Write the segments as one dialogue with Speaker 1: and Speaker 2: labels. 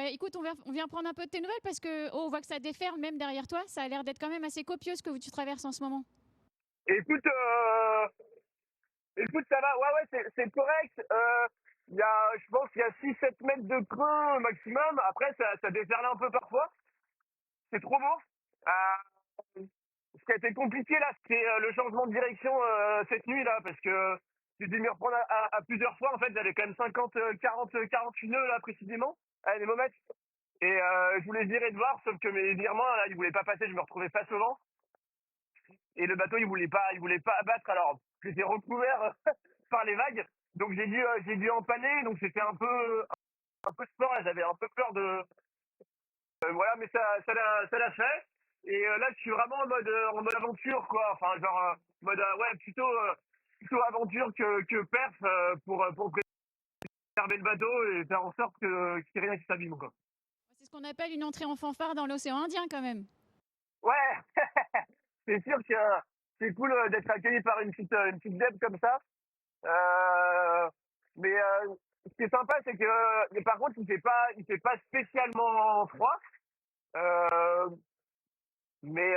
Speaker 1: bah, écoute, on vient prendre un peu de tes nouvelles parce que on voit que ça déferle même derrière toi. Ça a l'air d'être quand même assez copieux ce que tu traverses en ce moment.
Speaker 2: Écoute, écoute, ça va. Ouais, ouais, c'est correct. Je pense qu'il y a 6-7 mètres de creux maximum. Après, ça déferle un peu parfois. C'est trop beau. Ce qui a été compliqué là, c'était le changement de direction cette nuit là, parce que j'ai dû m'y reprendre à plusieurs fois. En fait, j'avais quand même 50, 40, 48 nœuds là précisément à des moments. Et je voulais virer de voir, sauf que mes virements là, ils voulaient pas passer. Je me retrouvais face au vent et le bateau il voulait pas abattre. Alors j'étais recouvert par les vagues, donc j'ai dû empanner. Donc c'était un peu sport. J'avais un peu peur de voilà, mais ça l'a fait. Et là, je suis vraiment en mode aventure, quoi. Enfin, genre, mode, ouais, plutôt aventure que perf pour préserver le bateau et faire en sorte qu'il n'y ait rien qui s'abîme, quoi.
Speaker 1: C'est ce qu'on appelle une entrée en fanfare dans l'océan Indien quand même.
Speaker 2: Ouais, c'est sûr que c'est cool d'être accueilli par une petite deb comme ça. Euh, mais ce qui est sympa, c'est que, mais par contre, il fait pas spécialement froid. Euh, Mais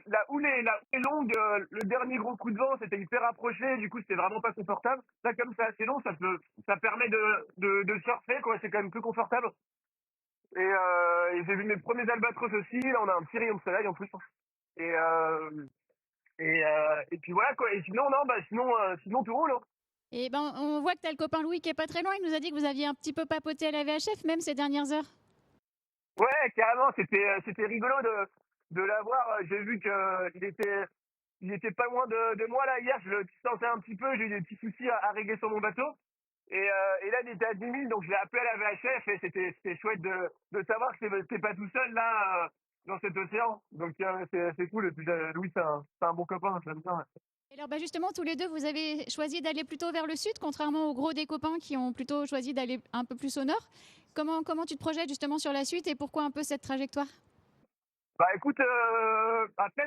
Speaker 2: la houle est longue, le dernier gros coup de vent, c'était hyper rapproché, du coup c'était vraiment pas confortable. Là comme c'est assez long, ça permet de surfer, quoi, c'est quand même plus confortable. Et j'ai vu mes premiers albatros aussi, là on a un petit rayon de soleil en plus. Et, et puis voilà quoi, et sinon non, sinon tout roule, hein.
Speaker 1: Et ben, on voit que tu as le copain Louis qui est pas très loin. Il nous a dit que vous aviez un petit peu papoté à la VHF même ces dernières heures.
Speaker 2: Ouais, carrément, c'était rigolo de l'avoir. J'ai vu il était pas loin de moi là hier. Je le sentais un petit peu. J'ai eu des petits soucis à régler sur mon bateau. Et là, il était à 10 000, donc je l'ai appelé à la VHF et c'était chouette de savoir que t'es pas tout seul là dans cet océan. Donc c'est cool. Et puis Louis, c'est un bon copain, j'aime bien. Ouais.
Speaker 1: Et alors bah justement, tous les deux, vous avez choisi d'aller plutôt vers le sud, contrairement aux gros des copains qui ont plutôt choisi d'aller un peu plus au nord. Comment tu te projettes justement sur la suite et pourquoi un peu cette trajectoire?
Speaker 2: Bah écoute, après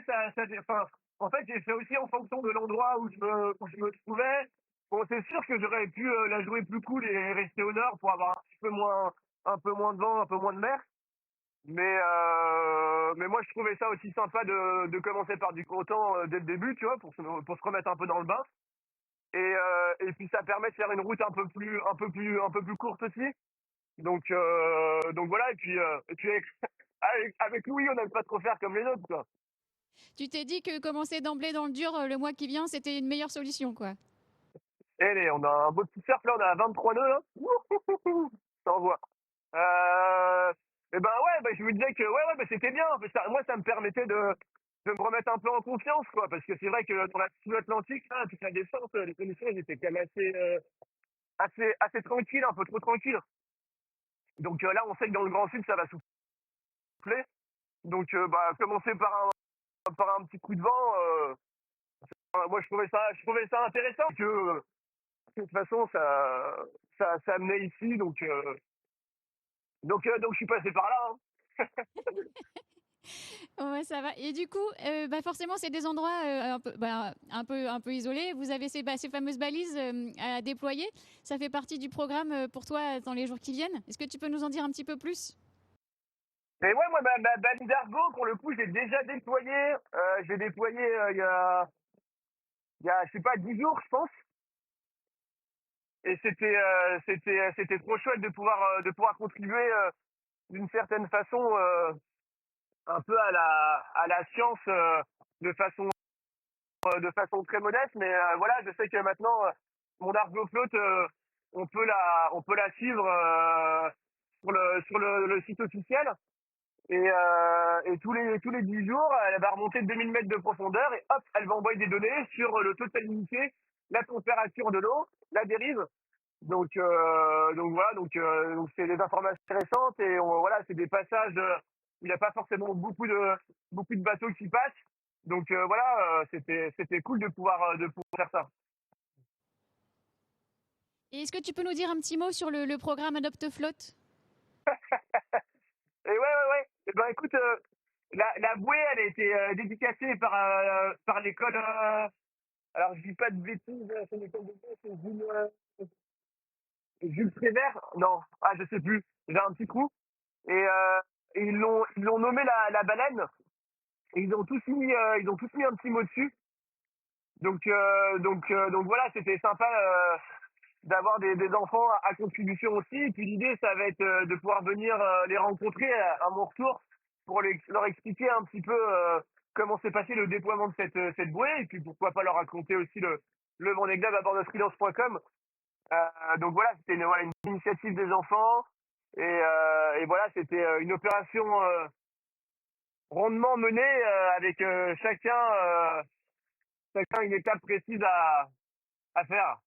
Speaker 2: enfin, en fait j'ai fait aussi en fonction de l'endroit où je me trouvais. Bon, c'est sûr que j'aurais pu la jouer plus cool et rester au nord pour avoir un peu moins de vent, un peu moins de mer. Mais moi je trouvais ça aussi sympa de commencer par du coton dès le début, tu vois, pour se remettre un peu dans le bain. Et puis ça permet de faire une route un peu plus courte aussi. Donc voilà. Et puis avec Louis, on n'aime pas trop faire comme les autres, quoi.
Speaker 1: Tu t'es dit que commencer d'emblée dans le dur le mois qui vient, c'était une meilleure solution, quoi.
Speaker 2: On a un beau petit surf là, on a 23 nœuds là. Wouhouhou, ça envoie. Euh, et ben ouais, je vous disais que ouais, c'était bien. Moi, ça me permettait de me remettre un peu en confiance, quoi. Parce que c'est vrai que dans la sous Atlantique, là, toute la descente, les conditions, elles étaient quand même assez tranquilles, un peu trop tranquilles. Donc là, on sait que dans le Grand Sud, ça va souffler. Donc commencer par un petit coup de vent, moi je trouvais ça intéressant que de toute façon ça amenait ici, donc je suis passé par là, hein.
Speaker 1: Ouais, ça va. Et du coup, bah forcément, c'est des endroits un peu isolés. Vous avez ces fameuses balises à déployer. Ça fait partie du programme pour toi dans les jours qui viennent. Est-ce que tu peux nous en dire un petit peu plus?
Speaker 2: Mais ouais, moi ma balise Argo, pour le coup, j'ai déjà déployé. J'ai déployé il y a je sais pas 10 jours, je pense. Et c'était trop chouette de pouvoir contribuer d'une certaine façon un peu à la science de façon très modeste. Mais voilà, je sais que maintenant mon Argo flotte, on peut la suivre le site officiel. Et tous les 10 jours, elle va remonter 2000 mètres de profondeur et hop, elle va envoyer des données sur le taux de salinité, la température de l'eau, la dérive. Donc voilà, donc c'est des informations intéressantes et voilà, c'est des passages où il n'y a pas forcément beaucoup de bateaux qui passent. Donc voilà, c'était cool de pouvoir faire ça.
Speaker 1: Et est-ce que tu peux nous dire un petit mot sur le programme Adopte Flotte?
Speaker 2: Et ouais. Et ben écoute, la bouée, elle a été dédicacée par l'école. Alors je dis pas de bêtises, c'est l'école de bouée, c'est Jules Prévert. Non, je sais plus. J'ai un petit trou. et ils l'ont nommé la baleine. Et ils ont tous mis un petit mot dessus. Donc voilà, c'était sympa d'avoir des enfants à contribution aussi. Et puis l'idée, ça va être de pouvoir venir les rencontrer à mon retour pour leur expliquer un petit peu comment s'est passé le déploiement de cette bouée. Et puis pourquoi pas leur raconter aussi le Vendée Globe à bord de freelance.com. Donc voilà, c'était voilà, une initiative des enfants. Et voilà, c'était une opération rondement menée avec chacun une étape précise à faire.